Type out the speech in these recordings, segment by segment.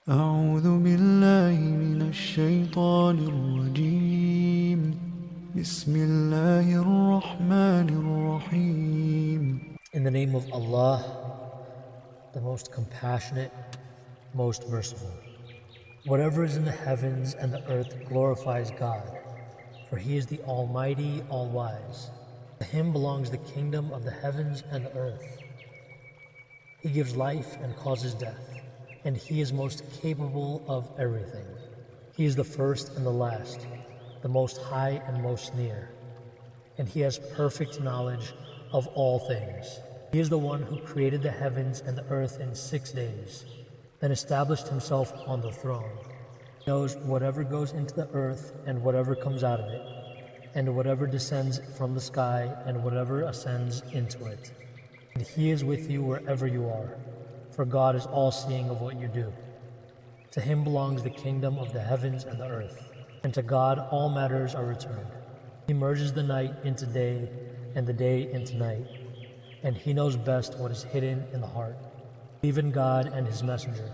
أعوذ بالله من الشيطان الرجيم بسم الله الرحمن الرحيم. In the name of Allah, the most compassionate, most merciful. Whatever is in the heavens and the earth glorifies God, for He is the Almighty, All-Wise. To Him belongs the kingdom of the heavens and the earth. He gives life and causes death, and He is most capable of everything. He is the first and the last, the most high and most near, and He has perfect knowledge of all things. He is the one who created the heavens and the earth in 6 days, then established Himself on the throne. He knows whatever goes into the earth and whatever comes out of it, and whatever descends from the sky and whatever ascends into it. And He is with you wherever you are, for God is all-seeing of what you do. To Him belongs the kingdom of the heavens and the earth, and to God all matters are returned. He merges the night into day and the day into night, and He knows best what is hidden in the heart. Believe in God and His messenger,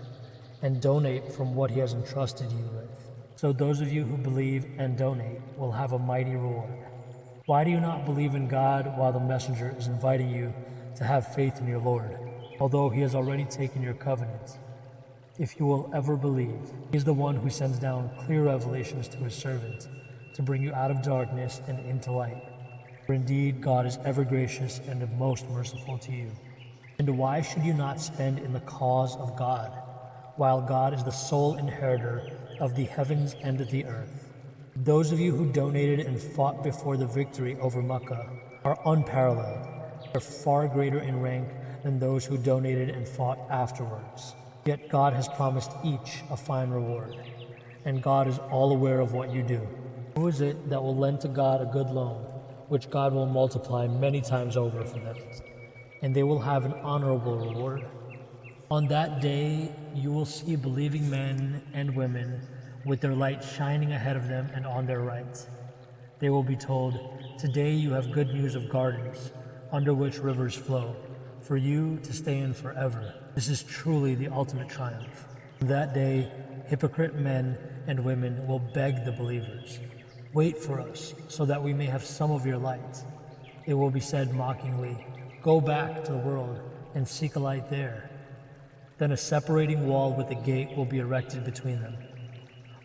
and donate from what He has entrusted you with. So those of you who believe and donate will have a mighty reward. Why do you not believe in God while the messenger is inviting you to have faith in your Lord, although He has already taken your covenant? If you will ever believe, He is the one who sends down clear revelations to His servant to bring you out of darkness and into light. For indeed, God is ever gracious and most merciful to you. And why should you not spend in the cause of God, while God is the sole inheritor of the heavens and the earth? Those of you who donated and fought before the victory over Makkah are unparalleled. They are far greater in rank than those who donated and fought afterwards. Yet God has promised each a fine reward, and God is all aware of what you do. Who is it that will lend to God a good loan, which God will multiply many times over for them, and they will have an honorable reward? On that day you will see believing men and women with their light shining ahead of them and on their right. They will be told, "Today you have good news of gardens, under which rivers flow, for you to stay in forever. This is truly the ultimate triumph." On that day, hypocrite men and women will beg the believers, "Wait for us, so that we may have some of your light." It will be said mockingly, "Go back to the world and seek a light there." Then a separating wall with a gate will be erected between them.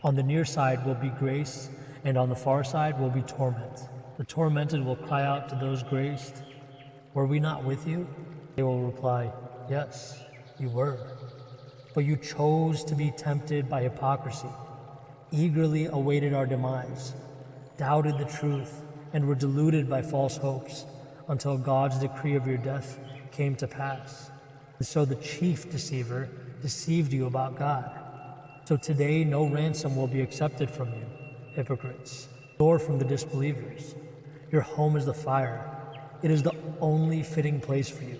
On the near side will be grace, and on the far side will be torment. The tormented will cry out to those graced, "Were we not with you?" They will reply, "Yes, you were. But you chose to be tempted by hypocrisy, eagerly awaited our demise, doubted the truth, and were deluded by false hopes, until God's decree of your death came to pass. And so the chief deceiver deceived you about God. So today no ransom will be accepted from you, hypocrites, nor from the disbelievers. Your home is the fire. It is the only fitting place for you.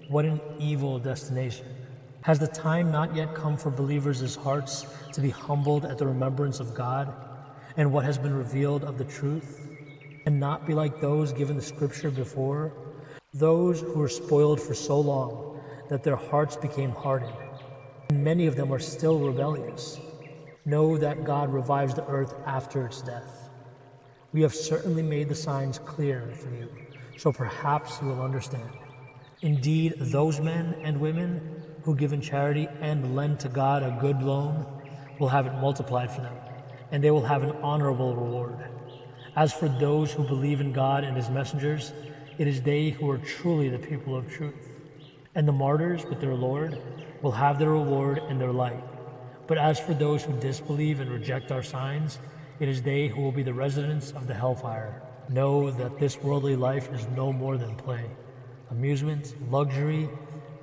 What an evil destination. Has the time not yet come for believers' hearts to be humbled at the remembrance of God and what has been revealed of the truth, and not be like those given the scripture before, those who were spoiled for so long that their hearts became hardened, and many of them are still rebellious? Know that God revives the earth after its death. We have certainly made the signs clear for you, so perhaps you will understand. Indeed, those men and women who give in charity and lend to God a good loan will have it multiplied for them, and they will have an honorable reward. As for those who believe in God and His messengers, it is they who are truly the people of truth. And the martyrs with their Lord will have their reward and their light. But as for those who disbelieve and reject our signs, it is they who will be the residents of the hellfire. Know that this worldly life is no more than play, amusement, luxury,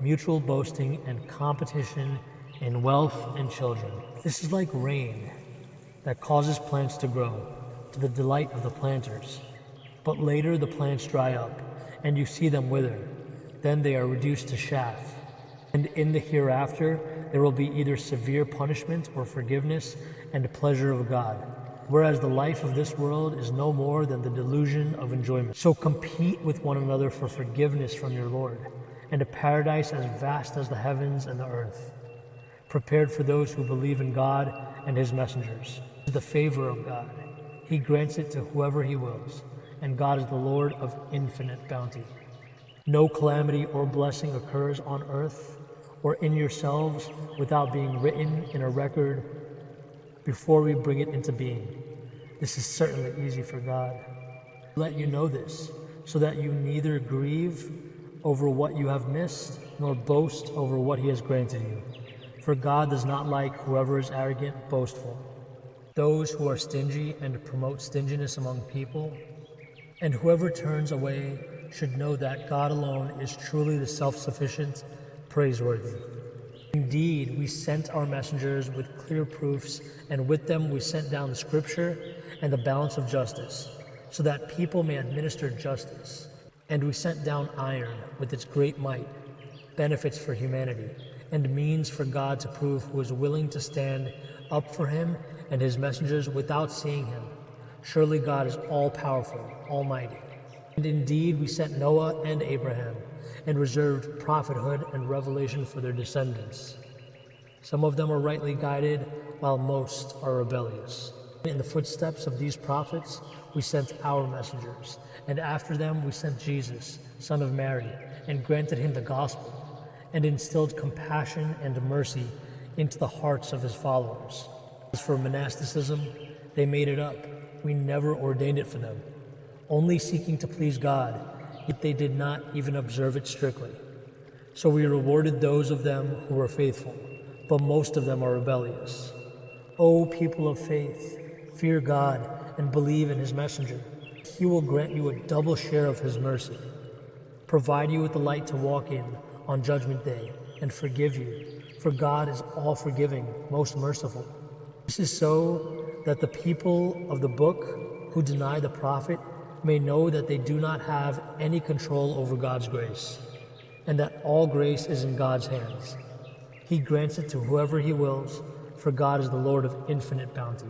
mutual boasting, and competition in wealth and children. This is like rain that causes plants to grow, to the delight of the planters. But later the plants dry up, and you see them wither. Then they are reduced to chaff. And in the hereafter there will be either severe punishment or forgiveness and pleasure of God. Whereas the life of this world is no more than the delusion of enjoyment. So compete with one another for forgiveness from your Lord, and a paradise as vast as the heavens and the earth. prepared for those who believe in God and his messengers. The favor of God. He grants it to whoever he wills, and God is the Lord of infinite bounty. No calamity or blessing occurs on earth or in yourselves without being written in a record before we bring it into being. This is certainly easy for God. Let you know this, so that you neither grieve over what you have missed, nor boast over what he has granted you. For God does not like whoever is arrogant, boastful. Those who are stingy and promote stinginess among people, and whoever turns away should know that God alone is truly the self-sufficient, praiseworthy. Indeed, we sent our messengers with clear proofs, and with them we sent down the scripture and the balance of justice, so that people may administer justice. And we sent down iron with its great might, benefits for humanity, and means for God to prove who is willing to stand up for him and his messengers without seeing him. Surely God is all-powerful, almighty. And indeed we sent Noah and Abraham, and reserved prophethood and revelation for their descendants. Some of them are rightly guided, while most are rebellious. In the footsteps of these prophets we sent our messengers, and after them we sent Jesus, son of Mary, and granted him the gospel, and instilled compassion and mercy into the hearts of his followers. As for monasticism, they made it up. We never ordained it for them, only seeking to please God, yet they did not even observe it strictly. So we rewarded those of them who were faithful, but most of them are rebellious. O people of faith, fear God and believe in his messenger. He will grant you a double share of his mercy, provide you with the light to walk in on Judgment Day, and forgive you, for God is all-forgiving, most merciful. This is so that the people of the book who deny the prophet may know that they do not have any control over God's grace, and that all grace is in God's hands. He grants it to whoever he wills, for God is the Lord of infinite bounty.